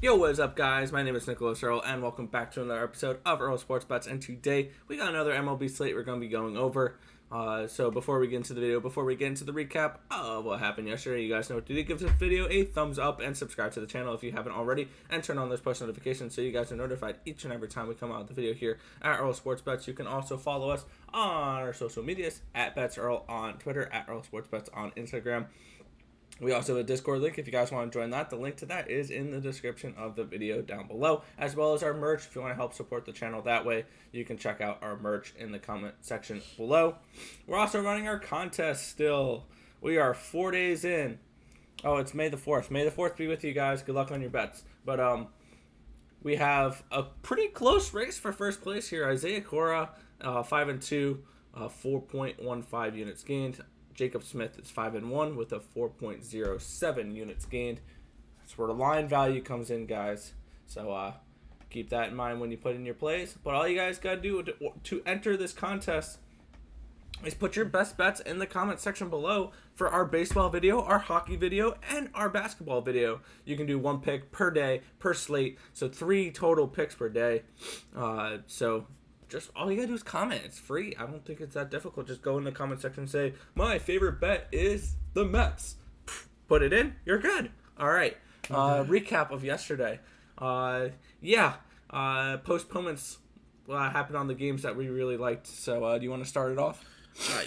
Yo, what is up, guys? My name is Nicholas Earl, and welcome back to another episode of Earl Sports Bets. And today, we got another MLB slate we're going to be going over. So before we get into the video, before we get into the recap of what happened yesterday, you guys know what to do. Give this video a thumbs up and subscribe to the channel if you haven't already, and turn on those push notifications so you guys are notified each and every time we come out with a video here at Earl Sports Bets. You can also follow us on our social medias at BetsEarl on Twitter, at Earl Sports Bets on Instagram. We also have a Discord link if you guys want to join that. The link to that is in the description of the video down below, as well as our merch. If you want to help support the channel that way, you can check out our merch in the comment section below. We're also running our contest still. We are 4 days in. Oh, it's May the 4th. May the 4th be with you guys. Good luck on your bets. But we have a pretty close race for first place here. Isaiah Cora, 5-2, 4.15 units gained. Jacob Smith is 5-1 with a 4.07 units gained. That's where the line value comes in, guys. So keep that in mind when you put in your plays. But all you guys got to do to enter this contest is put your best bets in the comment section below for our baseball video, our hockey video, and our basketball video. You can do one pick per day, per slate, so 3 total picks per day. So just all you gotta do is comment. It's free. I don't think it's that difficult. Just go in the comment section and say, my favorite bet is the Mets. Put it in. You're good. All right. Recap of yesterday. Postponements happened on the games that we really liked. So do you want to start it off?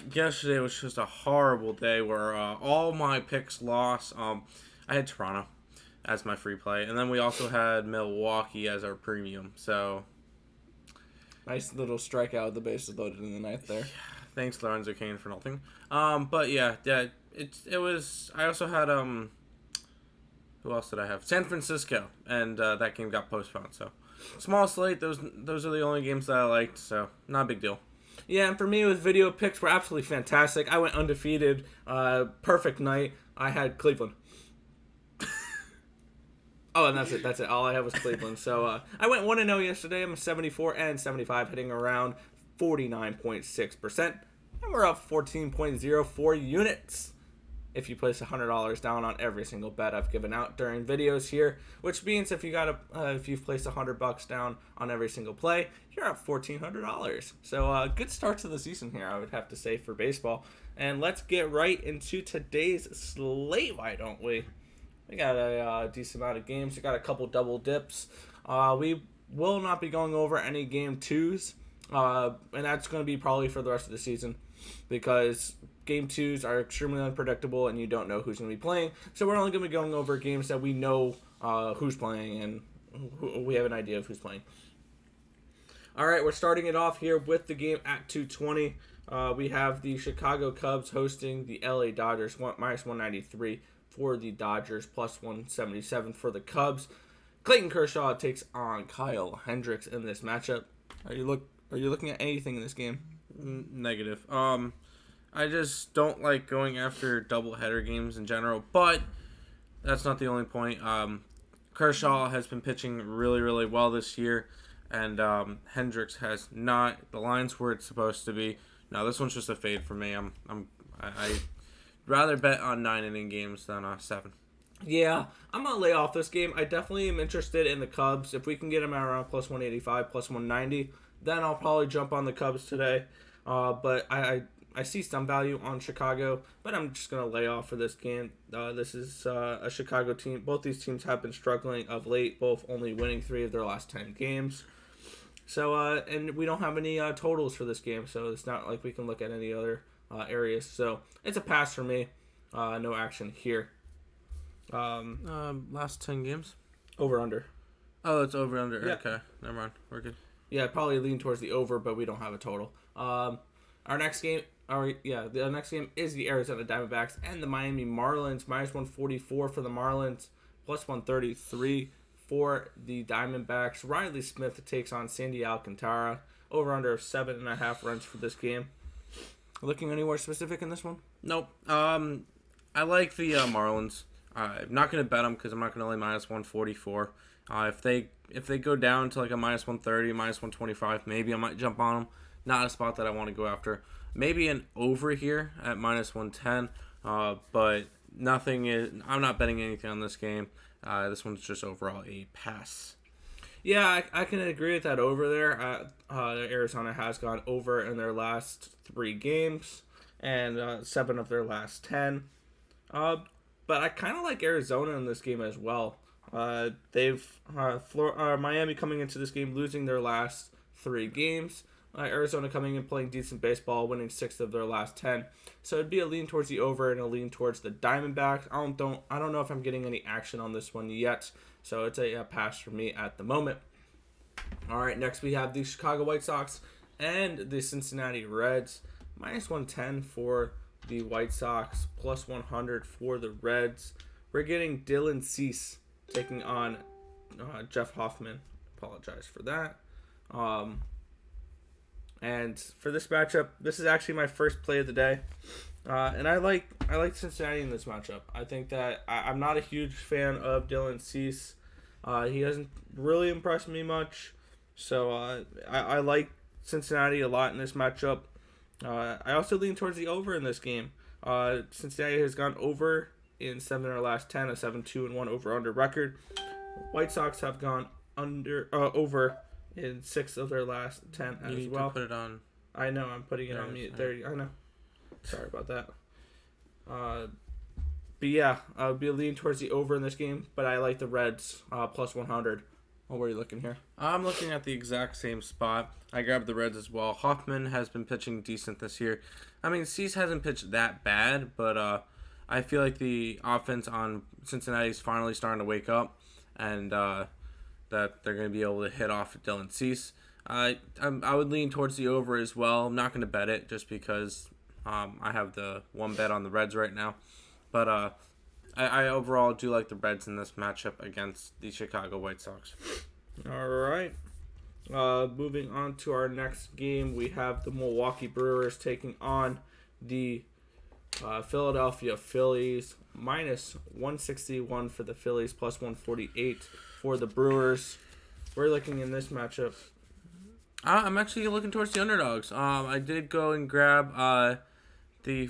Yesterday was just a horrible day where all my picks lost. I had Toronto as my free play, and then we also had Milwaukee as our premium. So nice little strikeout with the bases loaded in the ninth there. Thanks, Lorenzo Kane, for nothing. But yeah, it was. I also had who else did I have? San Francisco, and that game got postponed. So small slate. Those are the only games that I liked. So not a big deal. Yeah, and for me, with video picks were absolutely fantastic. I went undefeated. Perfect night. I had Cleveland. Oh, and that's it. All I had was Cleveland. So I went 1-0 yesterday. I'm 74-75, hitting around 49.6%. And we're up 14.04 units if you place $100 down on every single bet I've given out during videos here. Which means if you've placed $100 down on every single play, you're up $1,400. So good start to the season here, I would have to say, for baseball. And let's get right into today's slate, why don't we? We got a decent amount of games. We got a couple double dips. We will not be going over any game 2s, and that's going to be probably for the rest of the season because game 2s are extremely unpredictable and you don't know who's going to be playing. So we're only going to be going over games that we know who's playing and we have an idea of who's playing. All right, we're starting it off here with the game at 220. We have the Chicago Cubs hosting the LA Dodgers, minus 193. For the Dodgers, plus 177 for the Cubs. Clayton Kershaw takes on Kyle Hendricks in this matchup. Are you looking at anything in this game? Negative. I just don't like going after doubleheader games in general, but that's not the only point. Kershaw has been pitching really, really well this year, and Hendricks has not. The line's where it's supposed to be. No, this one's just a fade for me. I rather bet on 9-inning games than 7. Yeah, I'm going to lay off this game. I definitely am interested in the Cubs. If we can get them at around plus 185, plus 190, then I'll probably jump on the Cubs today. But I see some value on Chicago, but I'm just going to lay off for this game. This is a Chicago team. Both these teams have been struggling of late, both only winning 3 of their last 10 games. So, and we don't have any totals for this game, so it's not like we can look at any other areas. So it's a pass for me. No action here. Last 10 games? Over under. Oh, it's over under. Yeah. Okay, never mind. We're good. Yeah, probably lean towards the over, but we don't have a total. The next game is the Arizona Diamondbacks and the Miami Marlins. Minus 144 for the Marlins, plus 133 for the Diamondbacks. Riley Smith takes on Sandy Alcantara. Over under 7.5 runs for this game. Looking anywhere specific in this one? Nope. I like the Marlins. I'm not going to bet them because I'm not going to lay minus 144. If they go down to like a minus 130, minus 125, maybe I might jump on them. Not a spot that I want to go after. Maybe an over here at minus 110, but nothing is. I'm not betting anything on this game. This one's just overall a pass. Yeah, I can agree with that over there. Arizona has gone over in their last 3 games and 7 of their last 10. But I kind of like Arizona in this game as well. Miami coming into this game losing their last 3 games. Arizona coming in playing decent baseball, winning 6 of their last 10. So it'd be a lean towards the over and a lean towards the Diamondbacks. I don't know if I'm getting any action on this one yet, so it's a pass for me at the moment. All right, next we have the Chicago White Sox and the Cincinnati Reds. Minus 110 for the White Sox, plus 100 for the Reds. We're getting Dylan Cease taking on Jeff Hoffman. Apologize for that. And for this matchup, this is actually my first play of the day, and I like Cincinnati in this matchup. I think that I'm not a huge fan of Dylan Cease. He hasn't really impressed me much, so I like Cincinnati a lot in this matchup. I also lean towards the over in this game. Cincinnati has gone over in 7 of their last 10, a 7-2-1 over/under record. White Sox have gone over in 6 of their last 10 as well. You need to put it on. I know, I'm putting it on mute. There, I know. Sorry about that. But yeah, I would be leaning towards the over in this game, but I like the Reds plus 100. What were you looking here? I'm looking at the exact same spot. I grabbed the Reds as well. Hoffman has been pitching decent this year. I mean, Cease hasn't pitched that bad, but I feel like the offense on Cincinnati is finally starting to wake up, and that they're going to be able to hit off Dylan Cease. I would lean towards the over as well. I'm not going to bet it just because I have the one bet on the Reds right now. But I overall do like the Reds in this matchup against the Chicago White Sox. All right. Moving on to our next game, we have the Milwaukee Brewers taking on the Philadelphia Phillies. Minus 161 for the Phillies, plus 148 for the Brewers. We're looking in this matchup. I'm actually looking towards the underdogs. I did go and grab the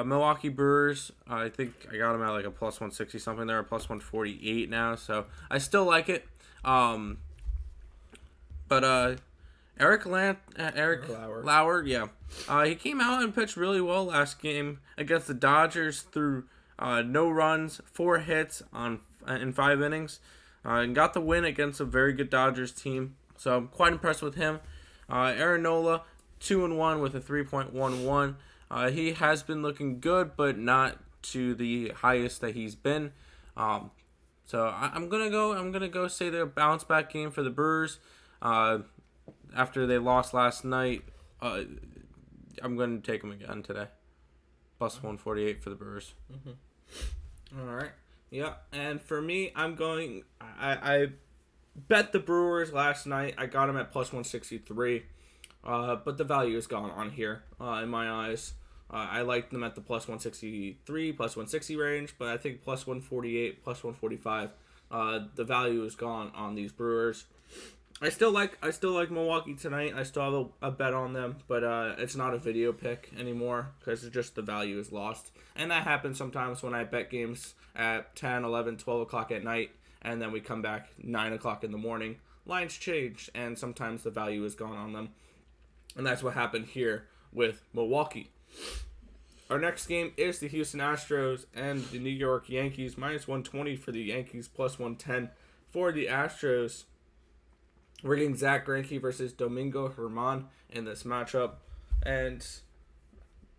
Milwaukee Brewers. I think I got them at like a plus 160 something. They're a plus 148 now, so I still like it. But Eric Lauer, yeah. He came out and pitched really well last game against the Dodgers through no runs, 4 hits in 5 innings, and got the win against a very good Dodgers team. So I'm quite impressed with him. Aaron Nola, 2-1 with a 3.11. He has been looking good, but not to the highest that he's been. So I'm gonna go say the bounce back game for the Brewers. After they lost last night, I'm going to take them again today. Plus 148 for the Brewers. Mm-hmm. All right. Yeah, and for me, I bet the Brewers last night. I got them at plus 163. But the value is gone on here in my eyes. I like them at the plus 163, plus 160 range, but I think plus 148, plus 145, the value is gone on these Brewers. I still like Milwaukee tonight. I still have a bet on them, but it's not a video pick anymore because it's just the value is lost. And that happens sometimes when I bet games at 10, 11, 12 o'clock at night, and then we come back 9 o'clock in the morning. Lines change, and sometimes the value is gone on them. And that's what happened here with Milwaukee. Our next game is the Houston Astros and the New York Yankees. Minus 120 for the Yankees, plus 110 for the Astros. We're getting Zach Greinke versus Domingo Germán in this matchup. And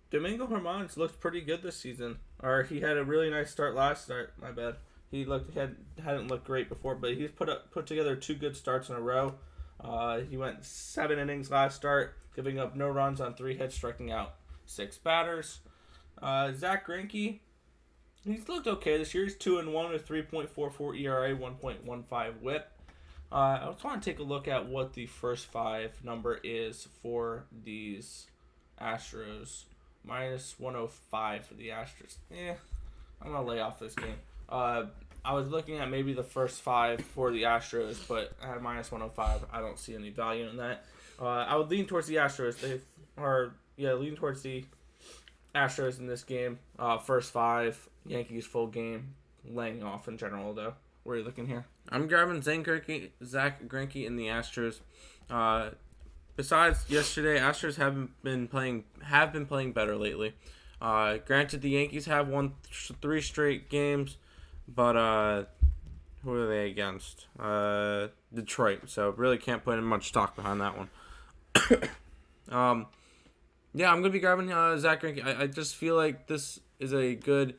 Domingo Germán's looked pretty good this season. Or he had a really nice start last start. My bad. He hadn't looked great before, but he's put together 2 good starts in a row. He went 7 innings last start, giving up no runs on 3 hits, striking out 6 batters. Zach Greinke, he's looked okay this year. He's 2-1 with 3.44 ERA, 1.15 WHIP. I just want to take a look at what the first 5 number is for these Astros. Minus 105 for the Astros. I'm going to lay off this game. I was looking at maybe the first 5 for the Astros, but at minus 105, I don't see any value in that. I would lean towards the Astros. Lean towards the Astros in this game. First 5, Yankees full game, laying off in general, though. Where are you looking here? I'm grabbing Zach Greinke in the Astros. Besides yesterday, Astros have been playing better lately. Granted, the Yankees have won 3 straight games, but who are they against? Detroit. So really can't put in much stock behind that one. Yeah, I'm gonna be grabbing Zach Greinke. I just feel like this is a good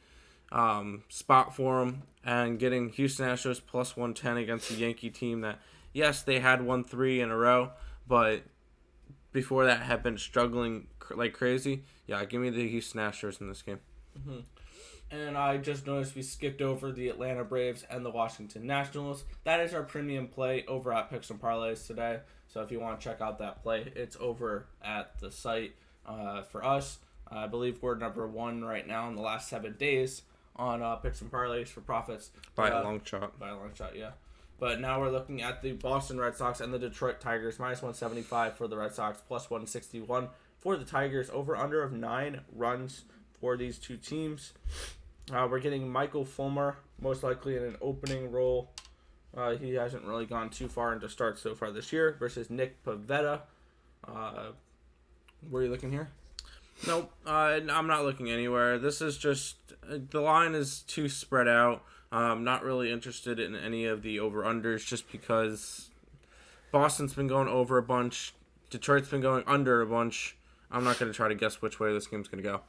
spot for him, and getting Houston Astros plus 110 against the Yankee team that, yes, they had won 3 in a row, but before that had been struggling like crazy. Yeah, give me the Houston Astros in this game. Mm-hmm. And I just noticed we skipped over the Atlanta Braves and the Washington Nationals. That is our premium play over at Picks and Parleys today. So if you want to check out that play, it's over at the site for us. I believe we're number 1 right now in the last 7 days on Picks and Parleys for profits. By a long shot. By a long shot, yeah. But now we're looking at the Boston Red Sox and the Detroit Tigers. Minus 175 for the Red Sox, plus 161 for the Tigers. Over under of 9 runs for these two teams. We're getting Michael Fulmer, most likely in an opening role. He hasn't really gone too far into starts so far this year, versus Nick Pivetta. Where are you looking here? Nope, I'm not looking anywhere. This is just, the line is too spread out. I'm not really interested in any of the over-unders just because Boston's been going over a bunch. Detroit's been going under a bunch. I'm not going to try to guess which way this game's going to go.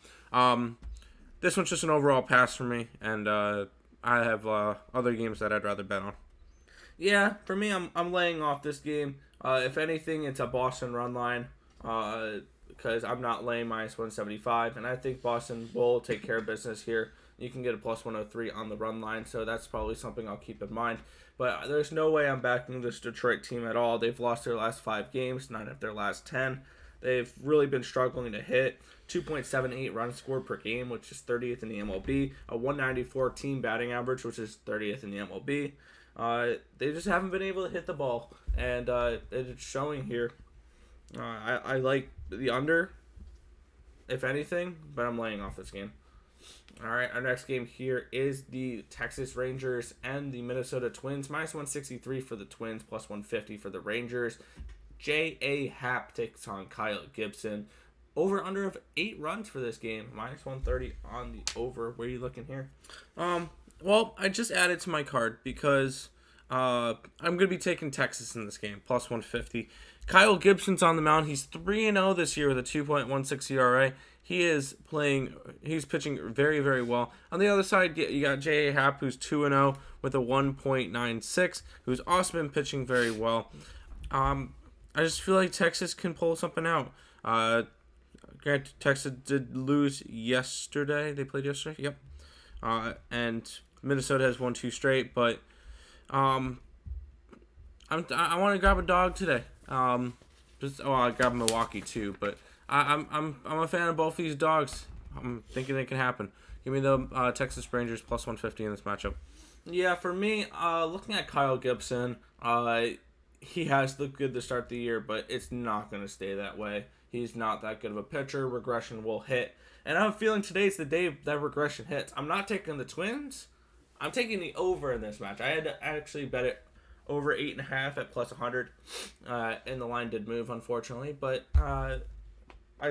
This one's just an overall pass for me, and I have other games that I'd rather bet on. Yeah, for me, I'm laying off this game. If anything, it's a Boston run line because I'm not laying minus 175, and I think Boston will take care of business here. You can get a plus 103 on the run line, so that's probably something I'll keep in mind. But there's no way I'm backing this Detroit team at all. They've lost their last 5 games, 9 of their last 10. They've really been struggling to hit. 2.78 runs scored per game, which is 30th in the MLB. A 194 team batting average, which is 30th in the MLB. They just haven't been able to hit the ball, and it's showing here. I like the under, if anything, but I'm laying off this game. All right, our next game here is the Texas Rangers and the Minnesota Twins. Minus 163 for the Twins, plus 150 for the Rangers. J.A. Happ takes on Kyle Gibson. Over under of 8 runs for this game. Minus 130 on the over. Where are you looking here? Well, I just added to my card because I'm going to be taking Texas in this game, plus 150. Kyle Gibson's on the mound. He's 3-0 this year with a 2.16 ERA. He's pitching very, very well. On the other side, you got J.A. Happ, who's 2-0 with a 1.96, who's also been pitching very well. I just feel like Texas can pull something out. Granted, Texas did lose yesterday. They played yesterday? Yep. And Minnesota has won 2 straight, but I want to grab a dog today. I grab Milwaukee too, but I'm a fan of both these dogs. I'm thinking it can happen. Give me the Texas Rangers plus 150 in this matchup. Yeah, for me, looking at Kyle Gibson, he has looked good to start the year, but it's not going to stay that way. He's not that good of a pitcher. Regression will hit. And I have a feeling today's the day that regression hits. I'm not taking the Twins. I'm taking the over in this match. I had to actually bet it over 8.5 at plus 100. And the line did move, unfortunately. But I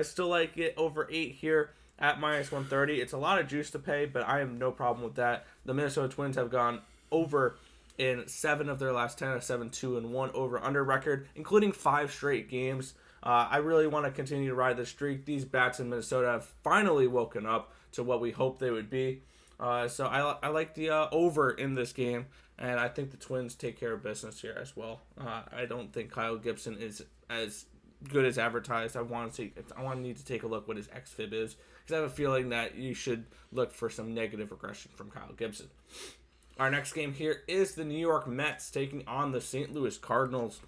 still like it over 8 here at minus 130. It's a lot of juice to pay, but I have no problem with that. The Minnesota Twins have gone over in 7 of their last 10, a 7-2-1 over-under record, including 5 straight games. I really want to continue to ride the streak. These bats in Minnesota have finally woken up to what we hoped they would be. So I like the over in this game, and I think the Twins take care of business here as well. I don't think Kyle Gibson is as good as advertised. I need to take a look what his xFIP is, because I have a feeling that you should look for some negative regression from Kyle Gibson. Our next game here is the New York Mets taking on the St. Louis Cardinals.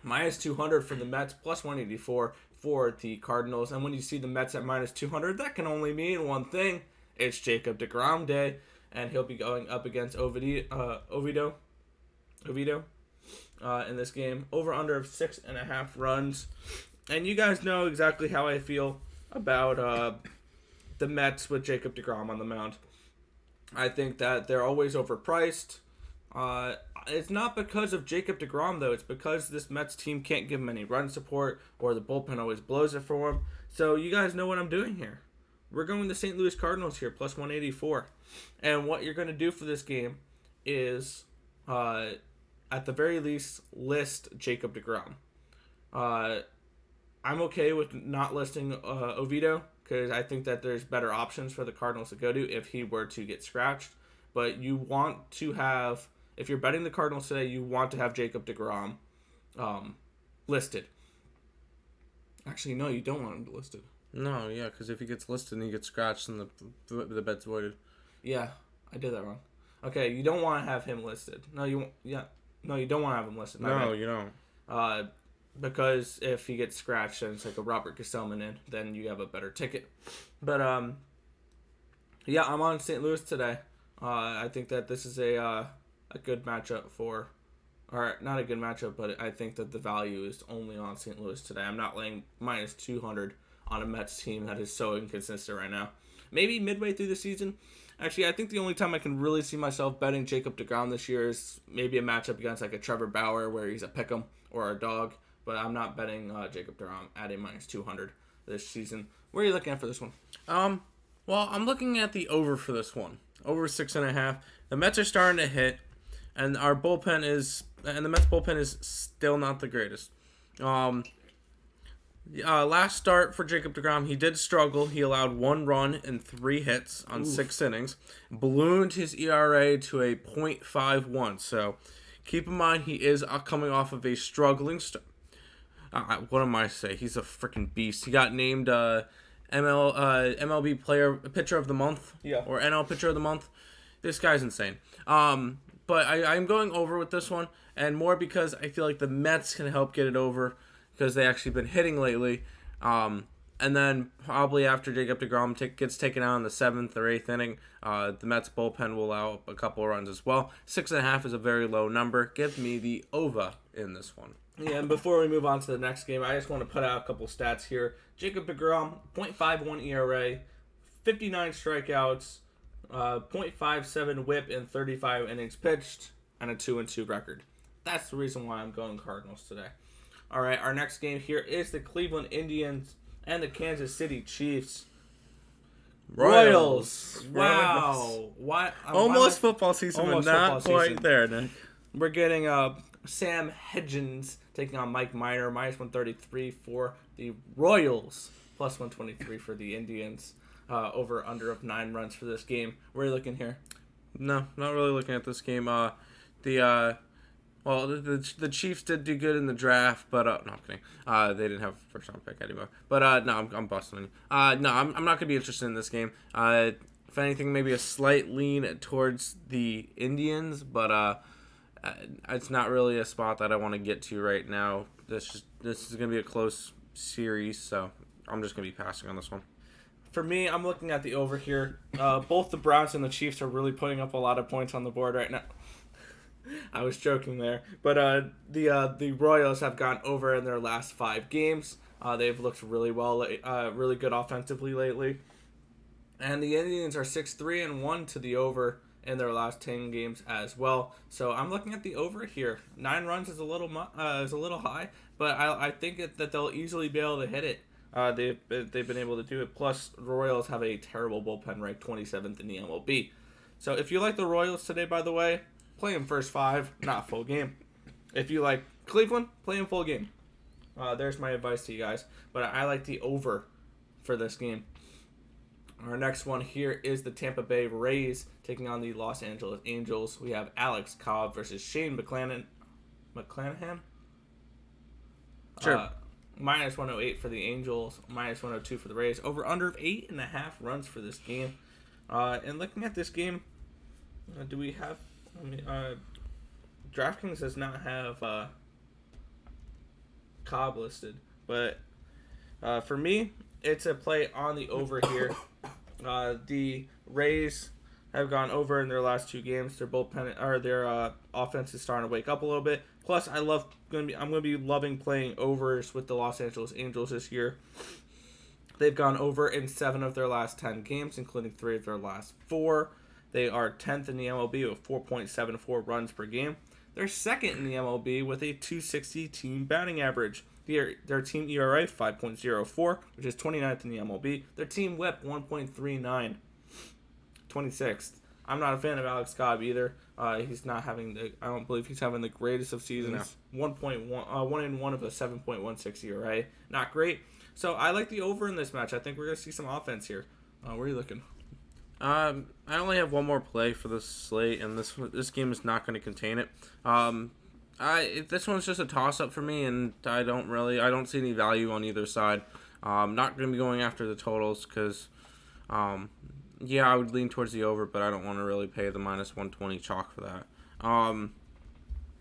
Minus 200 for the Mets, plus 184 for the Cardinals. And when you see the Mets at minus 200, that can only mean one thing. It's Jacob deGrom Day, and he'll be going up against Oviedo in this game. Over under of 6.5 runs. And you guys know exactly how I feel about the Mets with Jacob deGrom on the mound. I think that they're always overpriced. It's not because of Jacob deGrom, though. It's because this Mets team can't give him any run support, or the bullpen always blows it for him. So you guys know what I'm doing here. We're going the St. Louis Cardinals here, plus 184. And what you're going to do for this game is, at the very least, list Jacob deGrom. I'm okay with not listing Oviedo, because I think that there's better options for the Cardinals to go to if he were to get scratched. But you want to have, if you're betting the Cardinals today, you want to have Jacob deGrom listed. Actually, no, you don't want him listed. No, yeah, because if he gets listed and he gets scratched, then the bet's voided. Yeah, I did that wrong. Okay, you don't want to have him listed. No, you don't want to have him listed. No, you don't. Because if he gets scratched and it's like a Robert Gesellman in, then you have a better ticket. But yeah, I'm on St. Louis today. I think that this is a good matchup for, or not a good matchup, but I think that the value is only on St. Louis today. I'm not laying minus 200 on a Mets team that is so inconsistent right now. Maybe midway through the season. Actually, I think the only time I can really see myself betting Jacob deGrom this year is maybe a matchup against like a Trevor Bauer where he's a pick'em or a dog. But I'm not betting Jacob deGrom at a minus 200 this season. Where are you looking at for this one? Well, I'm looking at the over for this one. Over 6.5. The Mets are starting to hit, and the Mets bullpen is still not the greatest. Last start for Jacob deGrom, he did struggle. He allowed 1 run and 3 hits on 6 innings. Ballooned his ERA to a .51. So keep in mind he is coming off of a struggling start. What am I say? He's a freaking beast. He got named MLB Pitcher of the Month, or NL Pitcher of the Month. This guy's insane. But I'm going over with this one, and more because I feel like the Mets can help get it over because they actually been hitting lately. And then probably after Jacob deGrom gets taken out in the 7th or 8th inning, the Mets bullpen will allow a couple of runs as well. 6.5 is a very low number. Give me the over in this one. Yeah, and before we move on to the next game, I just want to put out a couple stats here. Jacob deGrom, .51 ERA, 59 strikeouts, .57 WHIP in 35 innings pitched, and a 2-2 record. That's the reason why I'm going Cardinals today. All right, our next game here is the Cleveland Indians and the Kansas City Chiefs. Royals. Wow. Almost football season, but not quite there, Nick. We're getting Sam Hedgens taking on Mike Minor, minus 133 for the Royals, plus 123 for the Indians. Over under of 9 runs for this game. Where are you looking here? No, not really looking at this game. The Chiefs did do good in the draft, but no, I'm kidding. They didn't have a first round pick anymore. But no, I'm busting. No, I'm not gonna be interested in this game. If anything, maybe a slight lean towards the Indians, but it's not really a spot that I want to get to right now. This is gonna be a close series, so I'm just gonna be passing on this one. For me, I'm looking at the over here. Both the Browns and the Chiefs are really putting up a lot of points on the board right now. I was joking there. But the Royals have gone over in their last 5 games. They've looked really well, really good offensively lately. And the Indians are 6-3-1 to the over in their last 10 games as well. So I'm looking at the over here. 9 runs is a little high, but I think that they'll easily be able to hit it. They've been able to do it. Plus, the Royals have a terrible bullpen, ranked 27th in the MLB. So if you like the Royals today, by the way, play them first 5, not full game. If you like Cleveland, play them full game. There's my advice to you guys. But I like the over for this game. Our next one here is the Tampa Bay Rays taking on the Los Angeles Angels. We have Alex Cobb versus Shane McClanahan. Sure. Minus 108 for the Angels, minus 102 for the Rays. Over under of 8.5 runs for this game. And looking at this game, do we have... DraftKings does not have Cobb listed. But for me, it's a play on the over here. The Rays have gone over in their last 2 games. Their bullpen or their offense is starting to wake up a little bit. Plus, I'm gonna be loving playing overs with the Los Angeles Angels this year. They've gone over in 7 of their last 10 games, including 3 of their last 4. They are 10th in the MLB with 4.74 runs per game. They're second in the MLB with a 260 team batting average. Their team ERA 5.04, which is 29th in the MLB. Their team WHIP 1.39, 26th. I'm not a fan of Alex Cobb either. He's not having I don't believe he's having the greatest of seasons. No. 1-1 of a 7.16 ERA. Not great. So I like the over in this match. I think we're going to see some offense here. Where are you looking? I only have one more play for this slate, and this game is not going to contain it. This one's just a toss-up for me, and I don't see any value on either side. I'm not going to be going after the totals because, I would lean towards the over, but I don't want to really pay the minus 120 chalk for that.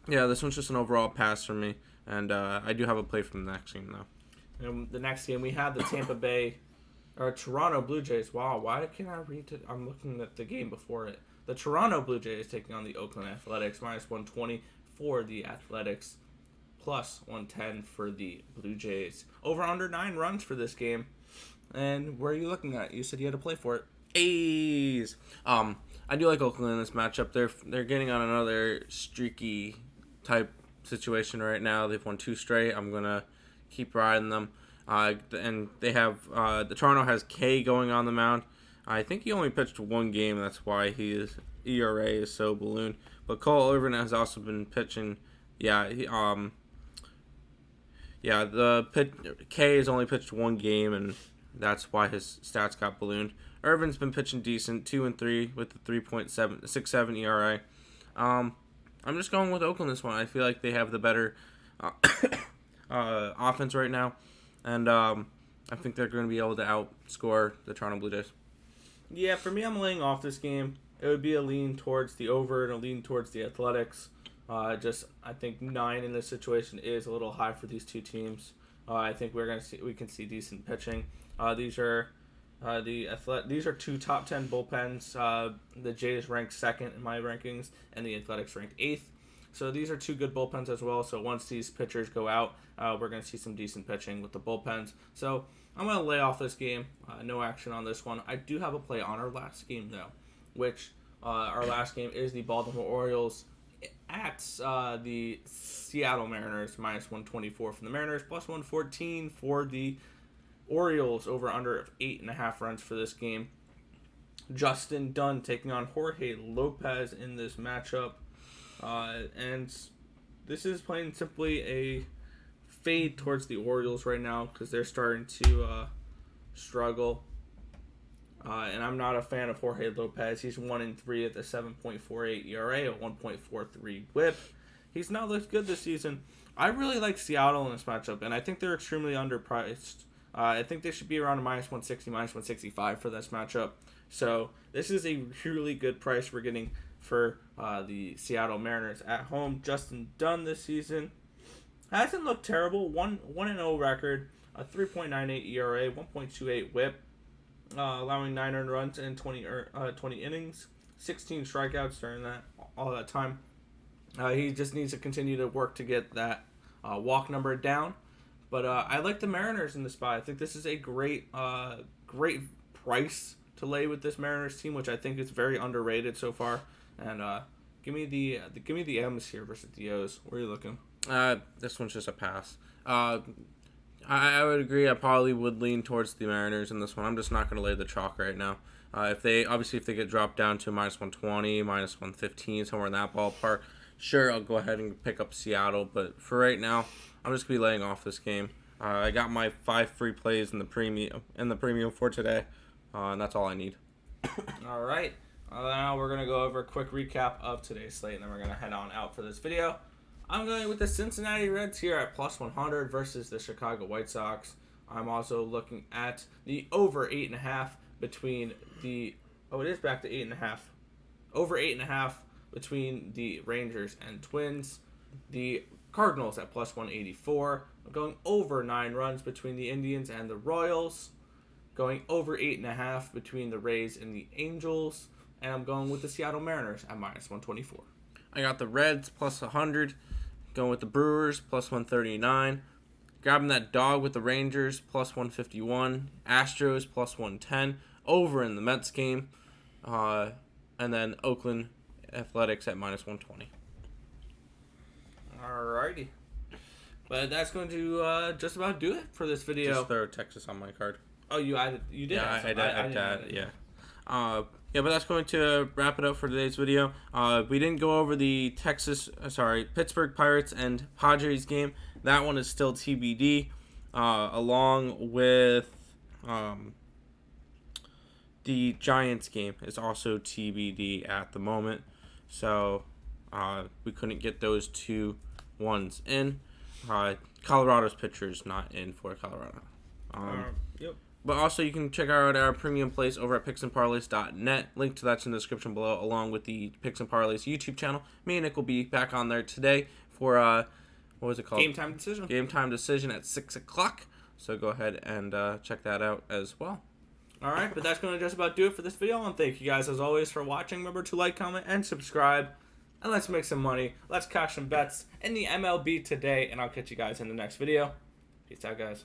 This one's just an overall pass for me, and I do have a play from the next game, though. And the next game, we have the Toronto Blue Jays. Wow, why can't I read it? I'm looking at the game before it. The Toronto Blue Jays taking on the Oakland Athletics, minus 120 for the Athletics, plus 110 for the Blue Jays. Over under 9 runs for this game. And where are you looking at? You said you had to play for it. A's. I do like Oakland in this matchup. They're getting on another streaky type situation right now. They've won 2 straight. I'm gonna keep riding them. And they have the Toronto has K going on the mound. I think he only pitched 1 game. That's why his ERA is so ballooned. But Cole Irvin has also been pitching. K has only pitched 1 game, and that's why his stats got ballooned. Irvin's been pitching decent, 2-3 with the 3.67 ERA. I'm just going with Oakland this one. I feel like they have the better offense right now, and I think they're going to be able to outscore the Toronto Blue Jays. Yeah, for me, I'm laying off this game. It would be a lean towards the over and a lean towards the Athletics. I think 9 in this situation is a little high for these two teams. I think we can see decent pitching. These are 2 top 10 bullpens. The Jays ranked 2nd in my rankings, and the Athletics ranked 8th. So these are 2 good bullpens as well. So once these pitchers go out, we're going to see some decent pitching with the bullpens. So I'm going to lay off this game. No action on this one. I do have a play on our last game, though, which our last game is the Baltimore Orioles at the Seattle Mariners, minus 124 from the Mariners, plus 114 for the Orioles, over under of 8.5 runs for this game. Justin Dunn taking on Jorge Lopez in this matchup. And this is plain simply a fade towards the Orioles right now because they're starting to struggle. And I'm not a fan of Jorge Lopez. He's 1-3 at the 7.48 ERA, a 1.43 WHIP. He's not looked good this season. I really like Seattle in this matchup, and I think they're extremely underpriced. I think they should be around a minus 160, minus 165 for this matchup. So this is a really good price we're getting for the Seattle Mariners at home. Justin Dunn this season hasn't looked terrible. 1-0 record, a 3.98 ERA, 1.28 WHIP, allowing 9 earned runs in 20 innings, 16 strikeouts during all that time. He just needs to continue to work to get that walk number down. But I like the Mariners in this spot. I think this is a great price to lay with this Mariners team, which I think is very underrated so far. And give me the M's here versus the O's. Where are you looking? This one's just a pass. I would agree. I probably would lean towards the Mariners in this one. I'm just not going to lay the chalk right now. If they get dropped down to minus 120, minus 115, somewhere in that ballpark, sure, I'll go ahead and pick up Seattle. But for right now, I'm just going to be laying off this game. I got my 5 free plays in the premium for today, and that's all I need. All right. Now we're going to go over a quick recap of today's slate, and then we're going to head on out for this video. I'm going with the Cincinnati Reds here at plus 100 versus the Chicago White Sox. I'm also looking at the over 8.5 between the... Oh, it is back to 8.5. Over 8.5 between the Rangers and Twins. The Cardinals at plus 184. I'm going over 9 runs between the Indians and the Royals. Going over 8.5 between the Rays and the Angels. And I'm going with the Seattle Mariners at minus 124. I got the Reds plus 100. Going with the Brewers plus 139. Grabbing that dog with the Rangers plus 151. Astros plus 110. Over in the Mets game. and then Oakland Athletics at -120. Alrighty. But that's going to just about do it for this video. Just throw Texas on my card. Oh, you did. Yeah, I did. Yeah. Yeah, but that's going to wrap it up for today's video. We didn't go over the Pittsburgh Pirates and Padres game. That one is still TBD, along with the Giants game is also TBD at the moment. So we couldn't get those two ones in. Colorado's pitcher is not in for Colorado. Yep. But also, you can check out our premium plays over at picksandparlays.net. Link to that's in the description below, along with the Picks and Parlays YouTube channel. Me and Nick will be back on there today for, what was it called? Game Time Decision. Game Time Decision at 6 o'clock. So go ahead and check that out as well. All right, but that's going to just about do it for this video. And thank you guys, as always, for watching. Remember to like, comment, and subscribe. And let's make some money. Let's cash some bets in the MLB today. And I'll catch you guys in the next video. Peace out, guys.